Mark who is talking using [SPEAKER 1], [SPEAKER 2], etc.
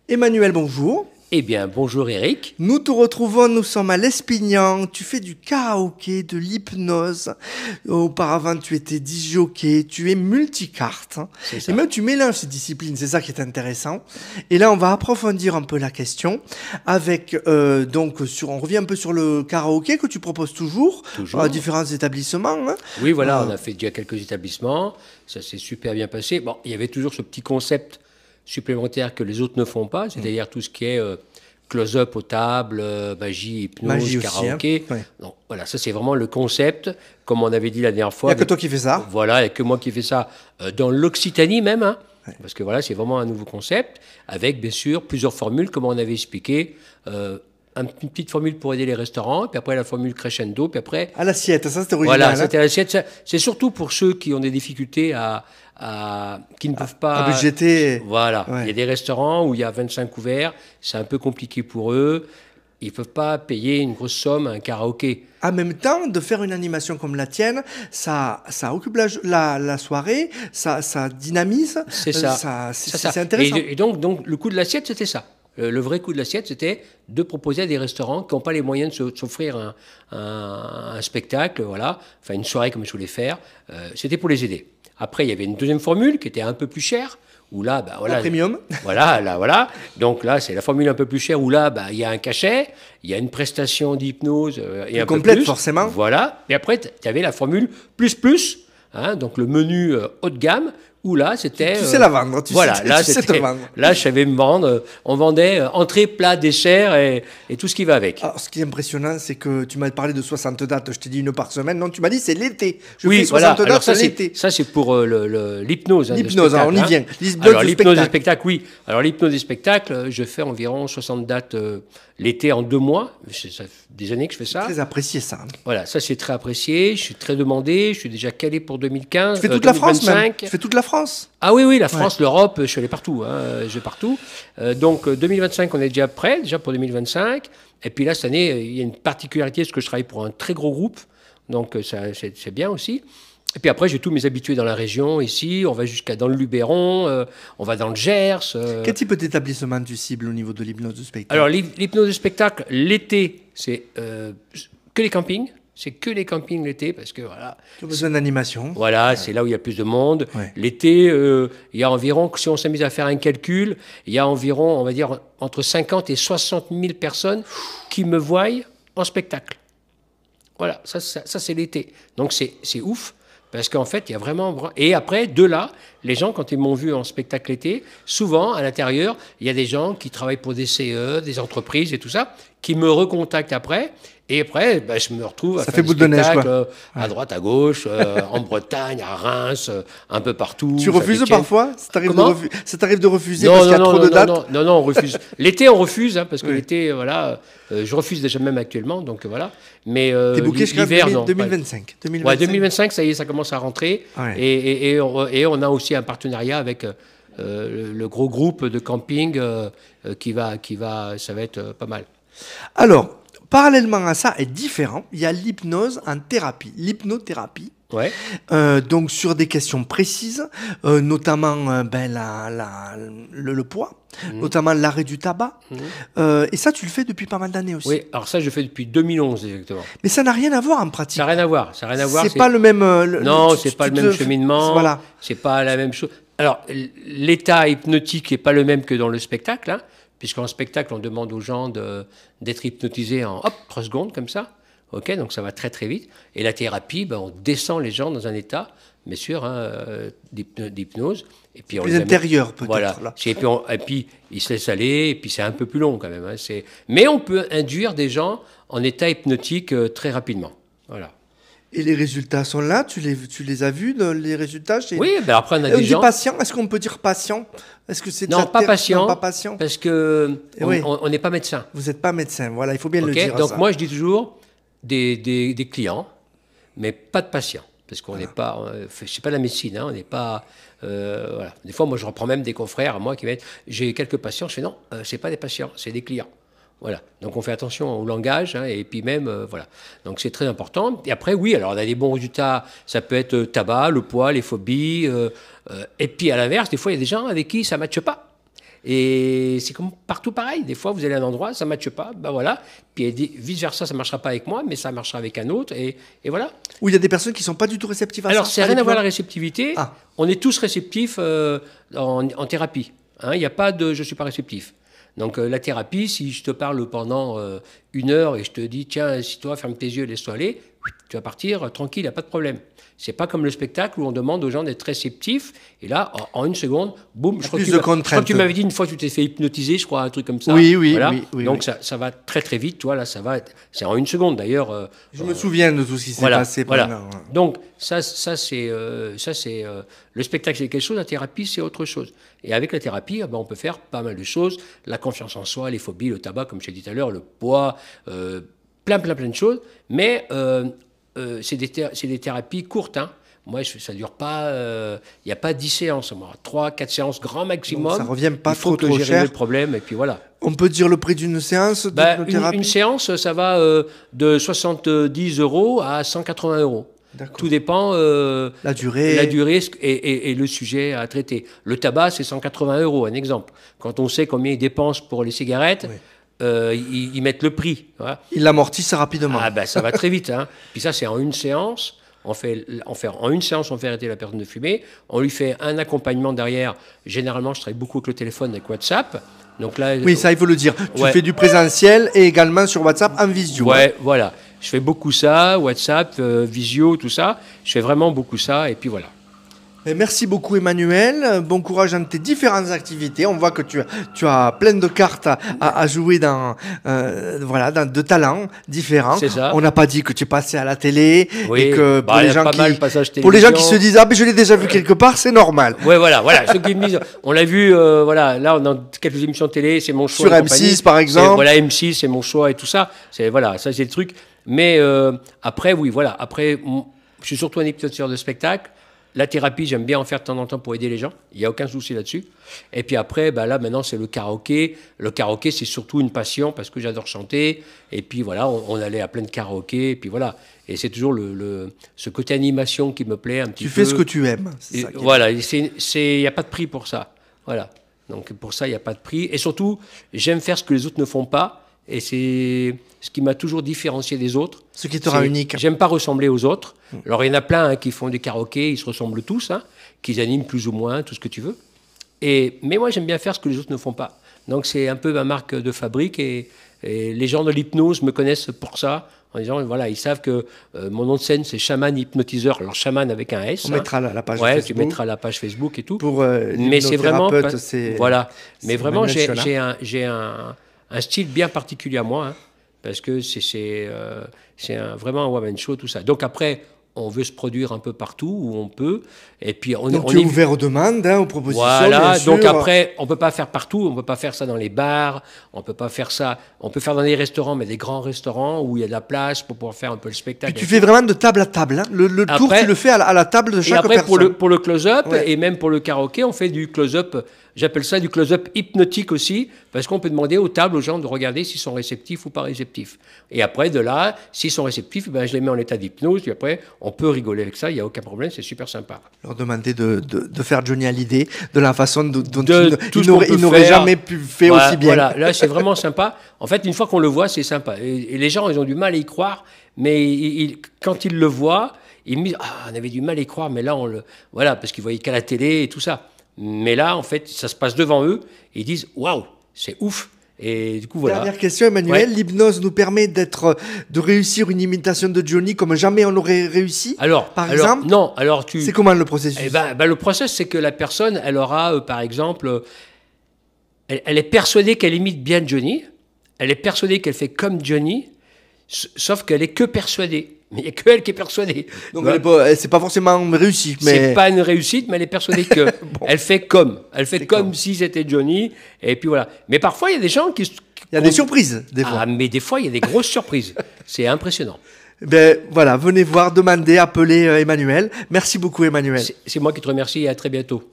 [SPEAKER 1] Emmanuel, bonjour.
[SPEAKER 2] Eh bien, bonjour Eric.
[SPEAKER 1] Nous te retrouvons, nous sommes à l'Espignan. Tu fais du karaoké, de l'hypnose. Auparavant, tu étais disjockey, tu es multicarte.
[SPEAKER 2] C'est ça.
[SPEAKER 1] Et même tu mélanges ces disciplines, c'est ça qui est intéressant. Et là, on va approfondir un peu la question avec, on revient un peu sur le karaoké que tu proposes toujours,
[SPEAKER 2] Toujours.
[SPEAKER 1] à différents établissements. Hein.
[SPEAKER 2] Oui, voilà, on a fait déjà quelques établissements. Ça s'est super bien passé. Bon, il y avait toujours ce petit concept supplémentaire que les autres ne font pas, c'est-à-dire tout ce qui est close-up aux tables, magie, hypnose,
[SPEAKER 1] Magie aussi,
[SPEAKER 2] karaoké.
[SPEAKER 1] hein. Ouais.
[SPEAKER 2] Donc, voilà, ça c'est vraiment le concept, comme on avait dit la dernière
[SPEAKER 1] Il
[SPEAKER 2] fois.
[SPEAKER 1] n'y a que toi qui fais ça.
[SPEAKER 2] Voilà, il n'y a que moi qui fais ça dans l'Occitanie même, hein, parce que voilà, c'est vraiment un nouveau concept, avec bien sûr plusieurs formules, comme on avait expliqué. Une petite formule pour aider les restaurants, puis après la formule crescendo, puis après...
[SPEAKER 1] À l'assiette, ça c'était original.
[SPEAKER 2] Voilà,
[SPEAKER 1] hein.
[SPEAKER 2] c'était l'assiette. C'est surtout pour ceux qui ont des difficultés qui ne peuvent pas...
[SPEAKER 1] À budgéter.
[SPEAKER 2] Voilà.
[SPEAKER 1] Ouais.
[SPEAKER 2] Il y a des restaurants où il y a 25 couverts, c'est un peu compliqué pour eux. Ils ne peuvent pas payer une grosse somme à un karaoké.
[SPEAKER 1] En même temps, de faire une animation comme la tienne, ça occupe la soirée, ça dynamise.
[SPEAKER 2] C'est ça.
[SPEAKER 1] C'est intéressant.
[SPEAKER 2] Et donc, le coût de l'assiette, c'était ça. Le vrai coût de l'assiette, c'était de proposer à des restaurants qui n'ont pas les moyens de s'offrir un spectacle, voilà, enfin une soirée comme je voulais faire. C'était pour les aider. Après, il y avait une deuxième formule qui était un peu plus chère, où là, bah, voilà,
[SPEAKER 1] La premium.
[SPEAKER 2] Voilà. Donc là, c'est la formule un peu plus chère, où là, bah, il y a un cachet, il y a une prestation d'hypnose et un peu
[SPEAKER 1] complète,
[SPEAKER 2] plus.
[SPEAKER 1] forcément.
[SPEAKER 2] Voilà. Et après, tu avais la formule plus, hein, donc le menu haut de gamme, où là, c'était...
[SPEAKER 1] Tu sais la vendre, tu
[SPEAKER 2] voilà,
[SPEAKER 1] sais,
[SPEAKER 2] là,
[SPEAKER 1] tu sais te vendre.
[SPEAKER 2] là, je savais me vendre. On vendait entrée, plat, dessert et tout ce qui va avec.
[SPEAKER 1] Alors, ce qui est impressionnant, c'est que tu m'as parlé de 60 dates, je t'ai dit une par semaine. Non, tu m'as dit c'est l'été. Je
[SPEAKER 2] Oui,
[SPEAKER 1] fais 60
[SPEAKER 2] voilà. Alors
[SPEAKER 1] dates
[SPEAKER 2] ça,
[SPEAKER 1] l'été.
[SPEAKER 2] ça, c'est pour l'hypnose. Hein,
[SPEAKER 1] L'hypnose, on y vient.
[SPEAKER 2] Alors, l'hypnose des spectacles, oui. Alors, l'hypnose des spectacles, je fais environ 60 dates l'été en 2 mois. Ça fait des années que je fais ça.
[SPEAKER 1] Très apprécié ça.
[SPEAKER 2] Voilà, ça, c'est très apprécié. Je suis très demandé. Je suis déjà calé pour 2015.
[SPEAKER 1] Tu fais toute la France
[SPEAKER 2] 2025.
[SPEAKER 1] même. Tu fais toute la France.
[SPEAKER 2] Ah oui, la France, l'Europe, je suis allé partout. Je vais partout. Donc, 2025, on est déjà prêt, déjà pour 2025. Et puis là, cette année, il y a une particularité, parce que je travaille pour un très gros groupe. Donc, c'est bien aussi. Et puis après, j'ai tous mes habitués dans la région, ici. On va jusqu'à dans le Luberon, on va dans le Gers.
[SPEAKER 1] Quel type d'établissement tu cibles au niveau de l'hypnose de spectacle?
[SPEAKER 2] Alors, l'hypnose de spectacle, l'été, c'est que les campings. C'est que les campings l'été, parce que voilà.
[SPEAKER 1] Tu as besoin d'animation.
[SPEAKER 2] Voilà, c'est là où il y a plus de monde.
[SPEAKER 1] Ouais.
[SPEAKER 2] L'été, il y a environ, si on s'amuse à faire un calcul, il y a environ, on va dire, entre 50 et 60 000 personnes qui me voient en spectacle. Voilà, ça c'est l'été. Donc c'est ouf, parce qu'en fait, il y a vraiment... Et après, de là, les gens, quand ils m'ont vu en spectacle l'été, souvent, à l'intérieur, il y a des gens qui travaillent pour des CE, des entreprises et tout ça, qui me recontactent après. Et après, ben, je me retrouve à
[SPEAKER 1] Ça
[SPEAKER 2] faire
[SPEAKER 1] fait
[SPEAKER 2] des
[SPEAKER 1] boule de neige,
[SPEAKER 2] spectacles
[SPEAKER 1] quoi.
[SPEAKER 2] à droite, à gauche, en Bretagne, à Reims, un peu partout.
[SPEAKER 1] Tu refuses
[SPEAKER 2] Saint-Étienne.
[SPEAKER 1] parfois?
[SPEAKER 2] Comment
[SPEAKER 1] Ça t'arrive de refuser parce qu'il y a trop de dates?
[SPEAKER 2] Non, on refuse. L'été, on refuse, hein, parce que l'été, voilà, je refuse déjà même actuellement, donc voilà. Mais
[SPEAKER 1] T'es booké jusqu'à
[SPEAKER 2] l'hiver, non.
[SPEAKER 1] 2025.
[SPEAKER 2] Ouais, 2025, ça y est, ça commence à rentrer.
[SPEAKER 1] Ouais.
[SPEAKER 2] Et on a aussi un partenariat avec le gros groupe de camping ça va être pas mal.
[SPEAKER 1] Alors, parallèlement à ça, et différent, il y a l'hypnose en thérapie, l'hypnothérapie.
[SPEAKER 2] Ouais.
[SPEAKER 1] Donc sur des questions précises, notamment le poids, notamment l'arrêt du tabac. Et ça, tu le fais depuis pas mal d'années aussi.
[SPEAKER 2] Oui, alors ça, je fais depuis 2011 exactement.
[SPEAKER 1] Mais ça n'a rien à voir en pratique.
[SPEAKER 2] Ça n'a rien à voir. Ça n'a rien à voir.
[SPEAKER 1] C'est pas le même.
[SPEAKER 2] Non, c'est pas le même cheminement.
[SPEAKER 1] Voilà.
[SPEAKER 2] C'est pas la même chose. Alors, l'état hypnotique n'est pas le même que dans le spectacle, hein, puisqu'en spectacle, on demande aux gens d'être hypnotisés en 3 secondes, comme ça. OK, donc ça va très très vite. Et la thérapie, ben, on descend les gens dans un état, bien sûr, hein, d'hypnose. Et puis on
[SPEAKER 1] Plus
[SPEAKER 2] les
[SPEAKER 1] intérieur, peut-être.
[SPEAKER 2] Voilà.
[SPEAKER 1] Là.
[SPEAKER 2] Et puis ils se laissent aller, et puis c'est un peu plus long quand même. Hein, mais on peut induire des gens en état hypnotique très rapidement. Voilà.
[SPEAKER 1] Et les résultats sont là, tu les as vus, les résultats chez...
[SPEAKER 2] Oui, ben après on a des gens...
[SPEAKER 1] patients, est-ce qu'on peut dire patient? Est-ce que c'est
[SPEAKER 2] Non, pas patient,
[SPEAKER 1] non, pas patient,
[SPEAKER 2] parce que
[SPEAKER 1] oui.
[SPEAKER 2] on n'est pas médecin.
[SPEAKER 1] Vous n'êtes pas médecin, voilà, il faut bien le
[SPEAKER 2] Okay,
[SPEAKER 1] dire.
[SPEAKER 2] donc
[SPEAKER 1] ça.
[SPEAKER 2] moi je dis toujours des clients, mais pas de patients, parce qu'on n'est pas... c'est pas la médecine, hein, on n'est pas... voilà. Des fois, moi je reprends même des confrères à moi qui me disent, j'ai quelques patients, je fais non, c'est pas des patients, c'est des clients. Voilà. Donc on fait attention au langage, hein, et puis même, voilà. Donc c'est très important. Et après, oui, alors on a des bons résultats, ça peut être tabac, le poids, les phobies, et puis à l'inverse, des fois il y a des gens avec qui ça ne matche pas. Et c'est comme partout pareil. Des fois, vous allez à un endroit, ça ne matche pas, ben voilà. Puis vice-versa, ça ne marchera pas avec moi, mais ça marchera avec un autre, et voilà.
[SPEAKER 1] Ou il y a des personnes qui ne sont pas du tout réceptives à ça.
[SPEAKER 2] Alors, c'est rien à voir la réceptivité.
[SPEAKER 1] Ah.
[SPEAKER 2] On est tous réceptifs en thérapie. Hein, il n'y a pas de « je ne suis pas réceptif ». Donc la thérapie, si je te parle pendant 1 heure et je te dis « tiens, assis-toi, ferme tes yeux, laisse-toi aller », tu vas partir tranquille, il n'y a pas de problème. C'est pas comme le spectacle où on demande aux gens d'être réceptifs, et là, en 1 seconde, boum, je crois que tu m'avais dit une fois que tu t'es fait hypnotiser, je crois, un truc comme ça.
[SPEAKER 1] Oui,
[SPEAKER 2] voilà.
[SPEAKER 1] oui.
[SPEAKER 2] Donc ça va très très vite, toi, là, ça va, c'est en 1 seconde d'ailleurs.
[SPEAKER 1] Je me souviens de tout ce qui s'est passé.
[SPEAKER 2] Voilà. Donc ça c'est le spectacle, c'est quelque chose, la thérapie, c'est autre chose. Et avec la thérapie, on peut faire pas mal de choses, la confiance en soi, les phobies, le tabac, comme je t'ai dit tout à l'heure, le poids, plein de choses, mais c'est des thérapies courtes. Hein. Moi, ça ne dure pas... Il n'y a pas 10 séances. 3-4 séances grand maximum.
[SPEAKER 1] Donc ça ne revient pas
[SPEAKER 2] il faut
[SPEAKER 1] trop
[SPEAKER 2] gérer
[SPEAKER 1] cher.
[SPEAKER 2] Le problème, et puis voilà.
[SPEAKER 1] On peut dire le prix d'une séance
[SPEAKER 2] une séance, ça va de 70 € à 180 €. Tout dépend
[SPEAKER 1] la durée
[SPEAKER 2] et le sujet à traiter. Le tabac, c'est 180 €, un exemple. Quand on sait combien ils dépensent pour les cigarettes... Oui. Ils mettent le prix. Voilà.
[SPEAKER 1] Ils l'amortissent rapidement.
[SPEAKER 2] Ah ben ça va très vite. Hein. Puis ça, c'est en 1 séance. En 1 séance, on fait arrêter la personne de fumer. On lui fait un accompagnement derrière. Généralement, je travaille beaucoup avec le téléphone, avec WhatsApp. Donc là,
[SPEAKER 1] oui, ça, il faut le dire. Tu fais du présentiel et également sur WhatsApp en visio.
[SPEAKER 2] Ouais, voilà. Je fais beaucoup ça, WhatsApp, visio, tout ça. Je fais vraiment beaucoup ça, et puis voilà.
[SPEAKER 1] Merci beaucoup Emmanuel, bon courage dans tes différentes activités. On voit que tu as plein de cartes à jouer dans de talents différents.
[SPEAKER 2] C'est ça.
[SPEAKER 1] On n'a pas dit que tu passais à la télé et que pour les gens qui se disent je l'ai déjà vu quelque part, c'est normal.
[SPEAKER 2] Ouais, voilà. Ceux qui me disent on l'a vu, là on a quelques émissions de télé, c'est mon choix.
[SPEAKER 1] Sur M6 par exemple.
[SPEAKER 2] Voilà, M6 c'est mon choix et tout ça. Ça c'est le truc. Mais après oui, voilà. Après, je suis surtout un hypnotiseur de spectacle. La thérapie, j'aime bien en faire de temps en temps pour aider les gens. Il n'y a aucun souci là-dessus. Et puis après, là, maintenant, c'est le karaoké. Le karaoké, c'est surtout une passion parce que j'adore chanter. Et puis voilà, on allait à plein de karaoké. Et puis voilà. Et c'est toujours ce côté animation qui me plaît un petit peu.
[SPEAKER 1] Tu fais ce que tu aimes.
[SPEAKER 2] Voilà. Il n'y a pas de prix pour ça. Voilà. Donc pour ça, il n'y a pas de prix. Et surtout, j'aime faire ce que les autres ne font pas. Et c'est ce qui m'a toujours différencié des autres.
[SPEAKER 1] Ce qui te rend unique.
[SPEAKER 2] J'aime pas ressembler aux autres. Alors, il y en a plein qui font des karaokés, ils se ressemblent tous, qu'ils animent plus ou moins, tout ce que tu veux. Mais moi, j'aime bien faire ce que les autres ne font pas. Donc, c'est un peu ma marque de fabrique. Et les gens de l'hypnose me connaissent pour ça, en disant, voilà, ils savent que mon nom de scène, c'est Chaman Hypnotiseur. Alors, Chaman avec un S.
[SPEAKER 1] On mettra la page Facebook.
[SPEAKER 2] Tu mettras la page Facebook et tout.
[SPEAKER 1] Pour
[SPEAKER 2] mais c'est vraiment...
[SPEAKER 1] Voilà.
[SPEAKER 2] Mais vraiment, j'ai un style bien particulier à moi, parce que c'est vraiment un one-man show, tout ça. Donc après, on veut se produire un peu partout où on peut. Et puis
[SPEAKER 1] donc tu es ouvert aux demandes, aux propositions.
[SPEAKER 2] Voilà,
[SPEAKER 1] bien sûr.
[SPEAKER 2] donc après, on ne peut pas faire partout, on ne peut pas faire ça dans les bars, on ne peut pas faire ça. On peut faire dans les restaurants, mais des grands restaurants où il y a de la place pour pouvoir faire un peu le spectacle.
[SPEAKER 1] Puis tu fais vraiment de table à table. Le tour, tu le fais à la table de chaque personne.
[SPEAKER 2] Et après, pour le close-up, et même pour le karaoké, on fait du close-up. J'appelle ça du close-up hypnotique aussi, parce qu'on peut demander aux tables, aux gens, de regarder s'ils sont réceptifs ou pas réceptifs. Et après, de là, s'ils sont réceptifs, je les mets en état d'hypnose, puis après, on peut rigoler avec ça, il n'y a aucun problème, c'est super sympa.
[SPEAKER 1] Leur demander de faire Johnny Hallyday de la façon dont
[SPEAKER 2] il
[SPEAKER 1] n'aurait jamais pu faire aussi bien.
[SPEAKER 2] Voilà, là, c'est vraiment sympa. En fait, une fois qu'on le voit, c'est sympa. Et les gens, ils ont du mal à y croire, mais quand ils le voient, ils me disent « Ah, on avait du mal à y croire, mais là, voilà, parce qu'ils voyaient qu'à la télé et tout ça. » Mais là, en fait, ça se passe devant eux et ils disent « Waouh, c'est ouf !» Et du coup, voilà.
[SPEAKER 1] Dernière question, Emmanuel. L'hypnose nous permet de réussir une imitation de Johnny comme jamais on l'aurait réussi, par exemple.
[SPEAKER 2] Non,
[SPEAKER 1] c'est comment le processus?
[SPEAKER 2] Le processus, c'est que la personne, elle aura, par exemple, elle est persuadée qu'elle imite bien Johnny, elle est persuadée qu'elle fait comme Johnny, sauf qu'elle est que persuadée. Mais il n'y a que elle qui est persuadée.
[SPEAKER 1] Donc c'est pas forcément réussi. Mais...
[SPEAKER 2] C'est pas une réussite, mais elle est persuadée que elle fait comme si c'était Johnny. Et puis voilà. Mais parfois, il y a des gens qui...
[SPEAKER 1] Il y a des surprises, des fois.
[SPEAKER 2] Ah, mais des fois, il y a des grosses surprises. C'est impressionnant.
[SPEAKER 1] Voilà, venez voir, demandez, appelez Emmanuel. Merci beaucoup, Emmanuel.
[SPEAKER 2] C'est moi qui te remercie et à très bientôt.